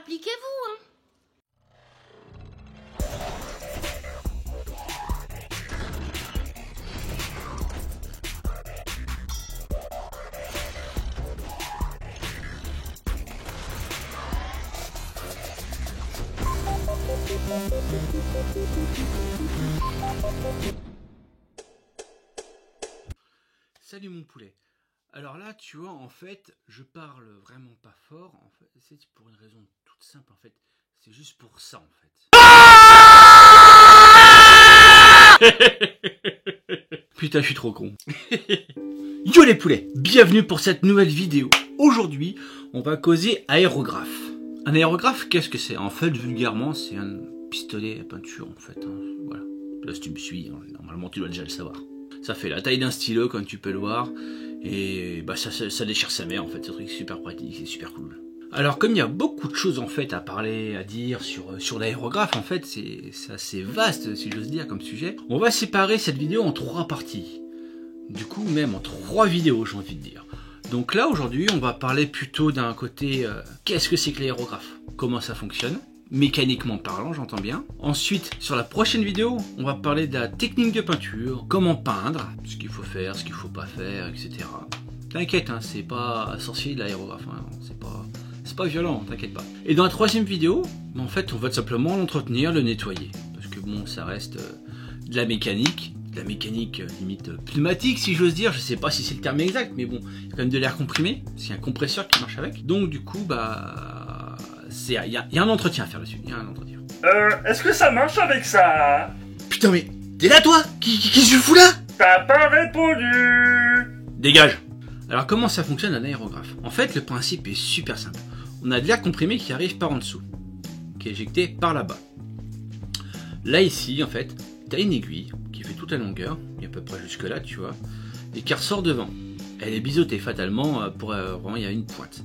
appliquez-vous, hein. Salut mon poulet. Alors là, tu vois, en fait, je parle vraiment pas fort. En fait, c'est pour une raison toute simple. En fait, c'est juste pour ça, en fait. Putain, je suis trop con. Yo les poulets, bienvenue pour cette nouvelle vidéo. Aujourd'hui, on va causer aérographe. Un aérographe, qu'est-ce que c'est? En fait, vulgairement, c'est un pistolet à peinture, en fait. Hein. Voilà. Là, si tu me suis, hein, normalement, tu dois déjà le savoir. Ça fait la taille d'un stylo, comme tu peux le voir. Et bah, ça déchire sa mère, en fait. C'est un truc super pratique, c'est super cool. Alors, comme il y a beaucoup de choses, en fait, à parler, à dire sur l'aérographe, en fait, c'est assez vaste, si j'ose dire, comme sujet. On va séparer cette vidéo en 3 parties. Du coup, même en 3 vidéos, j'ai envie de dire. Donc là, aujourd'hui, on va parler plutôt d'un côté, qu'est-ce que c'est que l'aérographe? Comment ça fonctionne? Mécaniquement parlant, j'entends bien. Ensuite, sur la prochaine vidéo, on va parler de la technique de peinture, comment peindre, ce qu'il faut faire, ce qu'il faut pas faire, etc. T'inquiète, hein, c'est pas sorcier de l'aérographe, hein, c'est pas violent, t'inquiète pas. Et dans la troisième vidéo, en fait, on va tout simplement l'entretenir, le nettoyer. Parce que bon, ça reste de la mécanique limite pneumatique, si j'ose dire. Je sais pas si c'est le terme exact, mais bon, il y a quand même de l'air comprimé, c'est un compresseur qui marche avec. Donc du coup, bah... il y a un entretien à faire dessus, il y a un entretien. Est-ce que ça marche avec ça? Putain mais, t'es là toi? Qu'est-ce que tu fous là? T'as pas répondu. Dégage. Alors comment ça fonctionne un aérographe? En fait le principe est super simple. On a de l'air comprimé qui arrive par en dessous, qui est éjecté par là-bas. Là ici en fait, t'as une aiguille qui fait toute la longueur, et à peu près jusque là tu vois, et qui ressort devant. Elle est biseautée fatalement, vraiment il y a une pointe.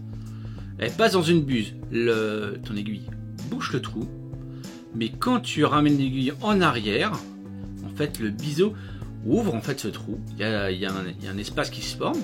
Elle passe dans une buse, ton aiguille bouche le trou, mais quand tu ramènes l'aiguille en arrière, en fait le biseau ouvre en fait ce trou, il y a un espace qui se forme,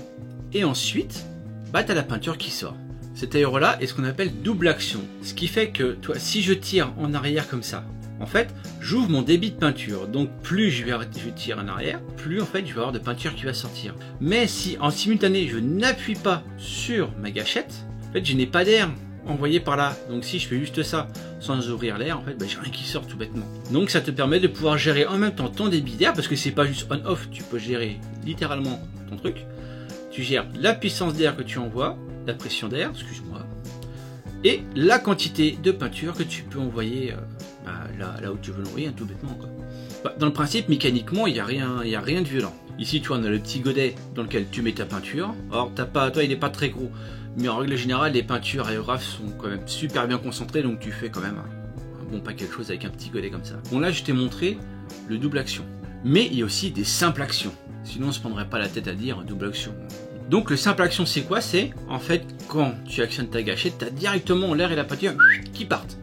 et ensuite, bah, tu as la peinture qui sort. Cet aéro là est ce qu'on appelle double action, ce qui fait que toi, si je tire en arrière comme ça, en fait, j'ouvre mon débit de peinture, donc plus je tire en arrière, plus en fait je vais avoir de peinture qui va sortir. Mais si en simultané je n'appuie pas sur ma gâchette, en fait je n'ai pas d'air envoyé par là. Donc si je fais juste ça sans ouvrir l'air, en fait bah, j'ai rien qui sort tout bêtement. Donc ça te permet de pouvoir gérer en même temps ton débit d'air, parce que c'est pas juste on-off, tu peux gérer littéralement ton truc. Tu gères la puissance d'air que tu envoies, la pression d'air, excuse-moi, et la quantité de peinture que tu peux envoyer là où tu veux l'envoyer, tout bêtement quoi. Bah, dans le principe, mécaniquement, il n'y a rien de violent. Ici, tu vois, on a le petit godet dans lequel tu mets ta peinture. Alors, toi, il n'est pas très gros, mais en règle générale, les peintures aérographes sont quand même super bien concentrées, donc tu fais quand même un bon paquet de choses avec un petit godet comme ça. Bon, là, je t'ai montré le double action. Mais il y a aussi des simples actions. Sinon, on ne se prendrait pas la tête à dire double action. Donc, le simple action, c'est quoi? C'est, en fait, quand tu actionnes ta gâchette, tu as directement l'air et la peinture qui partent.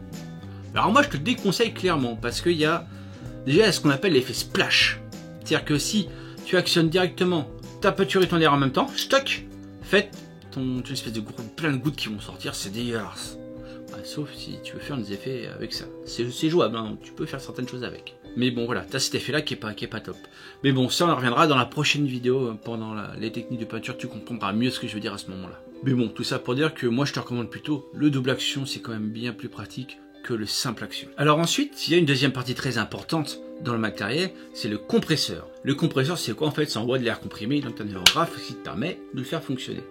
Alors moi, je te déconseille clairement, parce qu'il y a déjà ce qu'on appelle l'effet splash. C'est-à-dire que si tu actionnes directement ta peinture et ton air en même temps, stock, faites une espèce de plein de gouttes qui vont sortir, c'est dégueulasse. Bah, sauf si tu veux faire des effets avec ça. C'est jouable, hein, tu peux faire certaines choses avec. Mais bon, voilà, t'as cet effet-là qui est pas top. Mais bon, ça, on en reviendra dans la prochaine vidéo, pendant les techniques de peinture, tu comprendras mieux ce que je veux dire à ce moment-là. Mais bon, tout ça pour dire que moi, je te recommande plutôt le double action, c'est quand même bien plus pratique que le simple action. Alors ensuite, il y a une deuxième partie très importante dans le matériel, c'est le compresseur. Le compresseur, c'est quoi en fait? Ça envoie de l'air comprimé, donc un aérographe qui te permet de le faire fonctionner.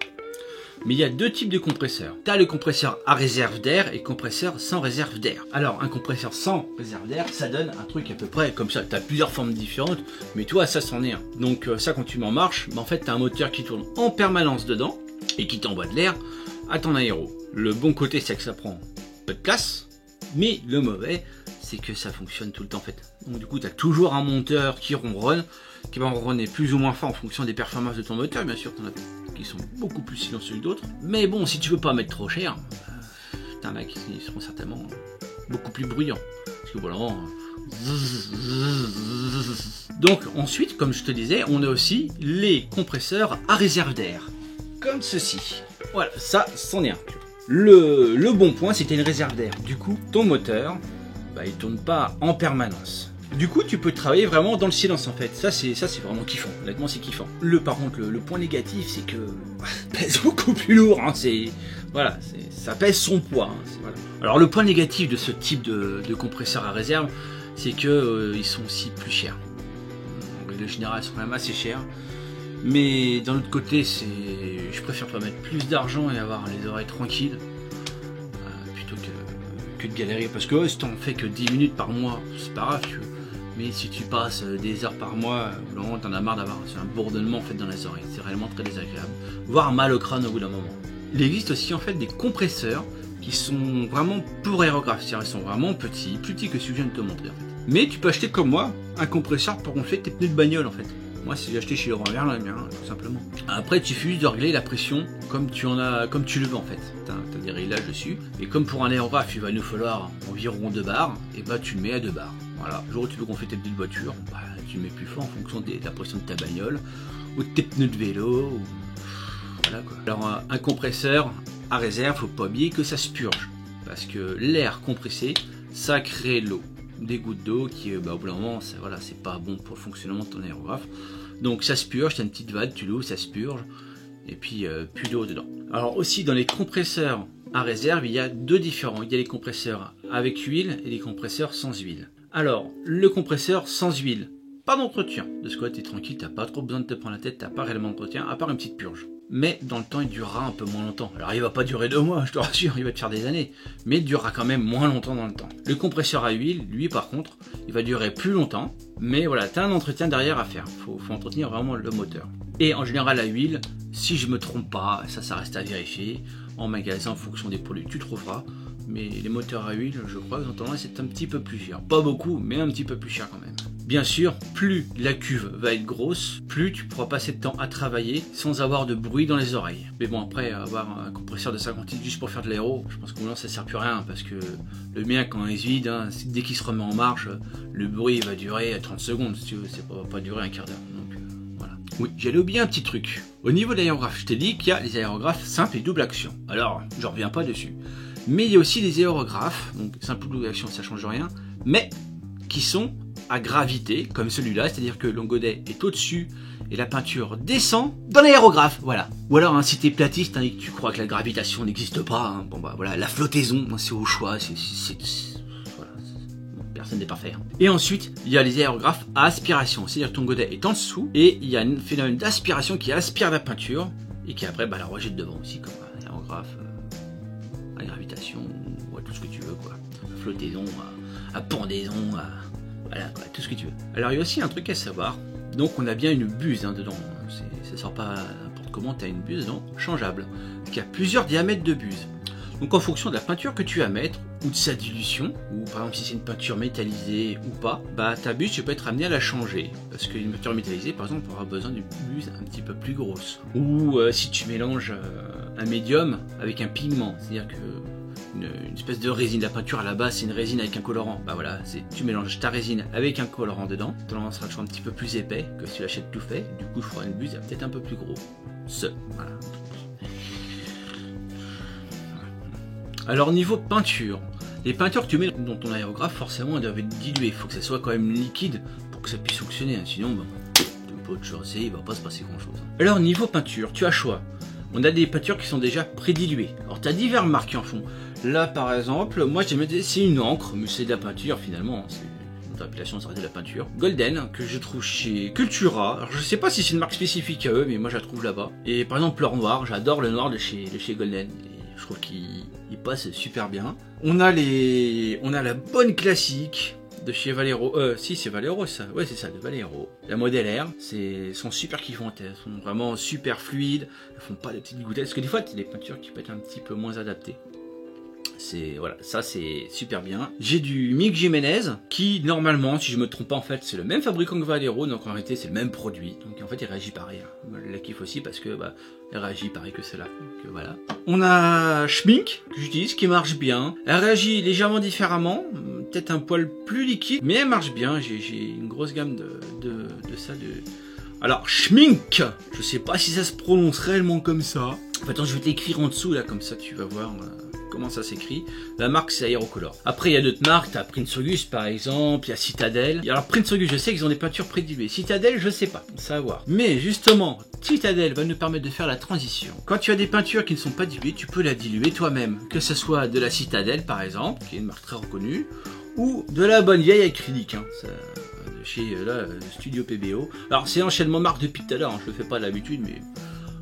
Mais il y a deux types de compresseurs. Tu as le compresseur à réserve d'air et le compresseur sans réserve d'air. Alors un compresseur sans réserve d'air, ça donne un truc à peu près comme ça. Tu as plusieurs formes différentes, mais toi ça c'en est un. Donc ça quand tu mets en marche, en fait tu as un moteur qui tourne en permanence dedans et qui t'envoie de l'air à ton aéro. Le bon côté c'est que ça prend peu de place, mais le mauvais c'est que ça fonctionne tout le temps en fait. Donc du coup tu as toujours un moteur qui ronronne, qui va ronronner plus ou moins fort en fonction des performances de ton moteur, bien sûr, t'en as qui sont beaucoup plus silencieux que d'autres. Mais bon, si tu veux pas mettre trop cher, t'en as qui seront certainement beaucoup plus bruyants. Parce que voilà. Donc ensuite, comme je te disais, on a aussi les compresseurs à réserve d'air. Comme ceci. Voilà, ça c'en est un. Le bon point, c'est que tu as une réserve d'air. Du coup, ton moteur, il tourne pas en permanence. Du coup, tu peux travailler vraiment dans le silence en fait. Ça, c'est vraiment kiffant. Honnêtement, c'est kiffant. Par contre, le point négatif, c'est que ça pèse beaucoup plus lourd. Hein. Ça pèse son poids. Hein. Voilà. Alors, le point négatif de ce type de compresseur à réserve, c'est que ils sont aussi plus chers. En règle générale, ils sont quand même assez chers. Mais d'un autre côté, je préfère pas mettre plus d'argent et avoir les oreilles tranquilles plutôt que de galérer. Parce que si t'en fais que 10 minutes par mois, c'est pas grave, tu vois. Mais si tu passes des heures par mois, vraiment t'en as marre d'avoir un bourdonnement en fait dans les oreilles. C'est réellement très désagréable. Voire mal au crâne au bout d'un moment. Il existe aussi en fait des compresseurs qui sont vraiment pour aérographe. C'est-à-dire ils sont vraiment petits que celui que je viens de te montrer en fait. Mais tu peux acheter comme moi un compresseur pour gonfler tes pneus de bagnole en fait. Moi, c'est acheté chez Leroy Merlin, tout simplement. Après, il suffit juste de régler la pression comme tu le veux en fait. T'as des réglages dessus. Et comme pour un aérographe, il va nous falloir environ 2 bars, et tu le mets à 2 bars. Voilà. Le jour où tu veux gonfler tes pneus de voiture, tu le mets plus fort en fonction de la pression de ta bagnole, ou de tes pneus de vélo. Voilà quoi. Alors, un compresseur à réserve, faut pas oublier que ça se purge. Parce que l'air compressé, ça crée de l'eau. Des gouttes d'eau qui, au bout d'un moment, c'est pas bon pour le fonctionnement de ton aérographe. Donc ça se purge, t'as une petite vanne, tu l'ouvres, ça se purge, et puis plus d'eau dedans. Alors aussi dans les compresseurs à réserve, il y a 2 différents. Il y a les compresseurs avec huile et les compresseurs sans huile. Alors, le compresseur sans huile, pas d'entretien. De ce côté, t'es tranquille, t'as pas trop besoin de te prendre la tête, t'as pas réellement d'entretien, à part une petite purge. Mais dans le temps, il durera un peu moins longtemps. Alors il va pas durer 2 mois, je te rassure, il va te faire des années. Mais il durera quand même moins longtemps dans le temps. Le compresseur à huile, lui par contre, il va durer plus longtemps. Mais voilà, tu as un entretien derrière à faire. Faut entretenir vraiment le moteur. Et en général à huile, si je me trompe pas, ça reste à vérifier. En magasin, en fonction des produits, tu trouveras. Mais les moteurs à huile, je crois que dans tendance, c'est un petit peu plus cher. Pas beaucoup, mais un petit peu plus cher quand même. Bien sûr, plus la cuve va être grosse, plus tu pourras passer de temps à travailler sans avoir de bruit dans les oreilles. Mais bon, après, avoir un compresseur de 50 litres juste pour faire de l'aéro, je pense que ça sert plus à rien parce que le mien, quand il est vide, dès qu'il se remet en marche, le bruit va durer 30 secondes, si tu veux, ça va pas durer un quart d'heure. Donc voilà. Oui, j'allais oublier un petit truc. Au niveau de l'aérographe, je t'ai dit qu'il y a les aérographes simples et double action. Alors, je reviens pas dessus. Mais il y a aussi les aérographes, donc simple ou double action, ça change rien, mais qui sont à gravité, comme celui-là, c'est-à-dire que l'engodet est au-dessus et la peinture descend dans l'aérographe, voilà. Ou alors, si t'es platiste et que tu crois que la gravitation n'existe pas, voilà, la flottaison, c'est au choix, voilà, personne n'est parfait. Et ensuite, il y a les aérographes à aspiration, c'est-à-dire que ton godet est en dessous et il y a un phénomène d'aspiration qui aspire la peinture et qui après la rejette devant aussi, comme un aérographe à gravitation ou à tout ce que tu veux, quoi. À flottaison, à pendaison, voilà, tout ce que tu veux. Alors il y a aussi un truc à savoir, donc on a bien une buse dedans, ça sort pas n'importe comment, tu as une buse dedans, changeable, qui a plusieurs diamètres de buse. Donc en fonction de la peinture que tu vas mettre, ou de sa dilution, ou par exemple si c'est une peinture métallisée ou pas, ta buse tu peux être amené à la changer, parce qu'une peinture métallisée par exemple aura besoin d'une buse un petit peu plus grosse. Ou si tu mélanges un médium avec un pigment, c'est-à-dire que une espèce de résine. La peinture à la base c'est une résine avec un colorant. Voilà, tu mélanges ta résine avec un colorant dedans. Ton colorant sera toujours un petit peu plus épais que si tu l'achètes tout fait. Du coup, il faudra une buse peut-être un peu plus gros. Voilà. Alors niveau peinture, les peintures que tu mets dans ton aérographe, forcément, elles doivent être diluées. Il faut que ça soit quand même liquide pour que ça puisse fonctionner. Sinon, tu peux autre chose, il va pas se passer grand-chose. Alors niveau peinture, tu as choix. On a des peintures qui sont déjà prédiluées. Alors tu as diverses marques qui en font. Là par exemple, moi c'est une encre, mais c'est de la peinture finalement. Notre appellation serait de la peinture. Golden, que je trouve chez Cultura. Alors je sais pas si c'est une marque spécifique à eux, mais moi je la trouve là-bas. Et par exemple leur noir, j'adore le noir de chez Golden. Et je trouve qu'il passe super bien. On a la bonne classique de chez Valero, si c'est Valero ça, ouais c'est ça, de Valero. La modèle R, sont super kiffantes, elles sont vraiment super fluides, elles font pas de petites gouttelettes, parce que des fois c'est des peintures qui peuvent être un petit peu moins adaptées. Voilà, ça c'est super bien. J'ai du Mick Jiménez, qui normalement, si je me trompe pas en fait, c'est le même fabricant que Valero, donc en réalité c'est le même produit, donc en fait il réagit pareil. Je la kiffe aussi parce que elle réagit pareil que celle-là, donc voilà. On a Schmink, que j'utilise, qui marche bien. Elle réagit légèrement différemment, peut-être un poil plus liquide, mais elle marche bien. J'ai une grosse gamme de ça. Alors, Schmink, je sais pas si ça se prononce réellement comme ça. Attends, je vais t'écrire en dessous là, comme ça tu vas voir comment ça s'écrit. La marque c'est Aerocolor. Après il y a d'autres marques, t'as Prince August par exemple, il y a Citadel. Alors Prince August, je sais qu'ils ont des peintures prédiluées. Citadel, je sais pas, ça va voir. Mais justement, Citadel va nous permettre de faire la transition. Quand tu as des peintures qui ne sont pas diluées, tu peux la diluer toi-même. Que ce soit de la Citadel par exemple, qui est une marque très reconnue, ou de la bonne vieille acrylique. Hein. Ça, de chez Studio PBO. Alors c'est enchaînement marque depuis tout à l'heure, hein. Je le fais pas d'habitude, mais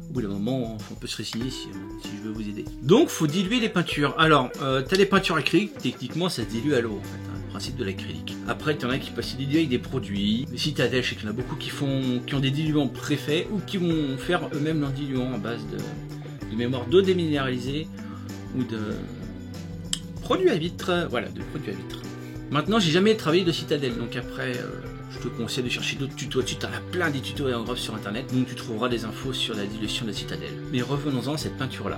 au bout d'un moment, on peut se résigner si je veux vous aider. Donc, faut diluer les peintures. Alors, t'as les peintures acryliques, techniquement, ça se dilue à l'eau, en fait, hein, le principe de l'acrylique. Après, t'en as qui peuvent se diluer avec des produits. Les Citadel, je sais qu'il y en a beaucoup qui ont des diluants préfaits ou qui vont faire eux-mêmes leurs diluants à base de mémoire d'eau déminéralisée ou de produits à vitre. Voilà, de produits à vitre. Maintenant, j'ai jamais travaillé de Citadel, donc après... je te conseille de chercher d'autres tutos. Tu en as plein des tutos aérographes sur internet, donc tu trouveras des infos sur la dilution de la Citadel. Mais revenons-en à cette peinture là.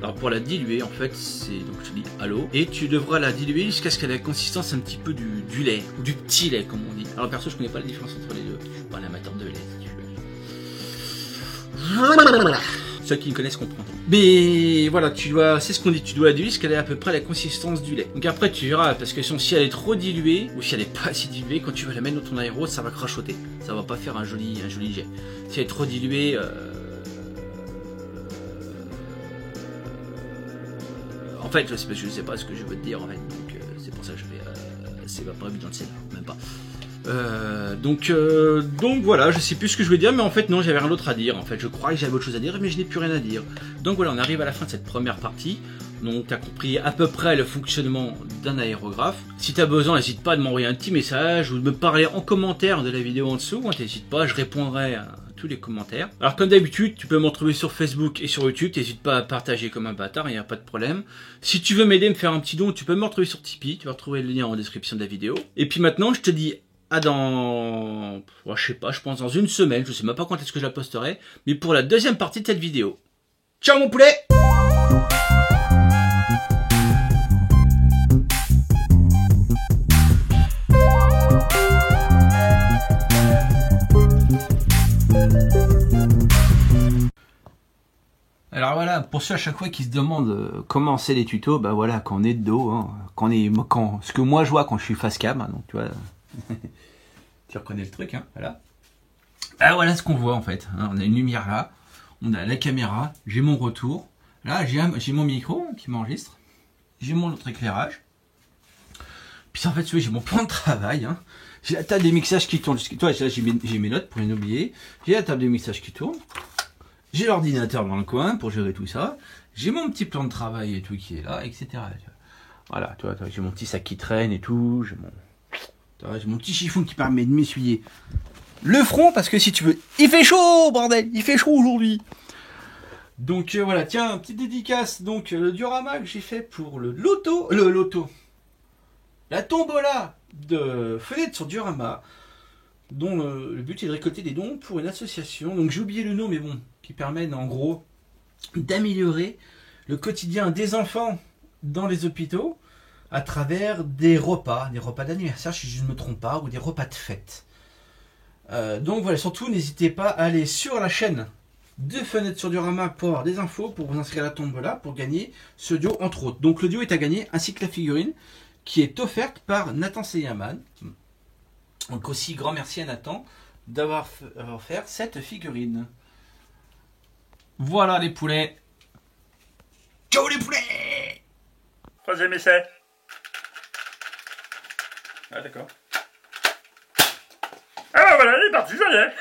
Alors pour la diluer, en fait, c'est donc je te dis à l'eau, et tu devras la diluer jusqu'à ce qu'elle ait la consistance un petit peu du lait, ou du petit lait comme on dit. Alors perso, je connais pas la différence entre les deux. Je suis pas un amateur de lait, si tu veux. Ceux qui me connaissent comprendront. Mais voilà, c'est ce qu'on dit, tu dois la diluer jusqu'à qu'elle ait à peu près la consistance du lait. Donc après tu verras, parce que si elle est trop diluée, ou si elle est pas assez diluée, quand tu vas la mettre dans ton aéro, ça va crachoter. Ça va pas faire un joli jet. Si elle est trop diluée, en fait, je sais pas ce que je veux te dire en fait, donc c'est pour ça que je vais, c'est pas prévu dans le scénario, même pas. Donc voilà, je sais plus ce que je voulais dire, mais en fait non, j'avais rien d'autre à dire. En fait, je croyais que j'avais autre chose à dire, mais je n'ai plus rien à dire. Donc voilà, on arrive à la fin de cette première partie. Donc tu as compris à peu près le fonctionnement d'un aérographe. Si tu as besoin, n'hésite pas de m'envoyer un petit message ou de me parler en commentaire de la vidéo en dessous. N'hésite pas, je répondrai à tous les commentaires. Alors comme d'habitude, tu peux me retrouver sur Facebook et sur YouTube. N'hésite pas à partager comme un bâtard, il n'y a pas de problème. Si tu veux m'aider, me faire un petit don, tu peux me retrouver sur Tipeee. Tu vas retrouver le lien en description de la vidéo. Et puis maintenant, je te dis dans... je sais pas, je pense dans une semaine, je sais même pas quand est-ce que je la posterai, mais pour la deuxième partie de cette vidéo. Ciao mon poulet! Alors voilà, pour ceux à chaque fois qui se demandent comment c'est les tutos, bah voilà, quand on est de dos, hein, ce que moi je vois quand je suis face cam, hein, donc tu vois... Tu reconnais le truc, hein, voilà. Ah, voilà ce qu'on voit en fait. Hein, on a une lumière là, on a la caméra, j'ai mon retour. Là, j'ai mon micro qui m'enregistre. J'ai mon autre éclairage. Puis en fait, j'ai mon plan de travail. Hein. J'ai la table de mixage qui tourne. Toi, là, j'ai mes notes pour rien oublier. J'ai la table de mixage qui tourne. J'ai l'ordinateur dans le coin pour gérer tout ça. J'ai mon petit plan de travail et tout qui est là, etc. Voilà, toi, j'ai mon petit sac qui traîne et tout. J'ai mon petit chiffon qui permet de m'essuyer le front, parce que si tu veux, il fait chaud, bordel, il fait chaud aujourd'hui. Donc voilà, tiens, petite dédicace, donc le diorama que j'ai fait pour le loto, la tombola de fenêtre sur diorama, dont le but est de récolter des dons pour une association, donc j'ai oublié le nom, mais bon, qui permet en gros d'améliorer le quotidien des enfants dans les hôpitaux, à travers des repas d'anniversaire, si je ne me trompe pas, ou des repas de fête. Donc voilà, surtout n'hésitez pas à aller sur la chaîne de Fenêtre sur Diorama pour avoir des infos, pour vous inscrire à la tombola, pour gagner ce duo entre autres. Donc le duo est à gagner, ainsi que la figurine, qui est offerte par Nathan Seyaman. Donc aussi grand merci à Nathan d'avoir offert cette figurine. Voilà les poulets. Ciao les poulets. Troisième essai. Ah d'accord. Ah bah voilà, il est parti, ça y est.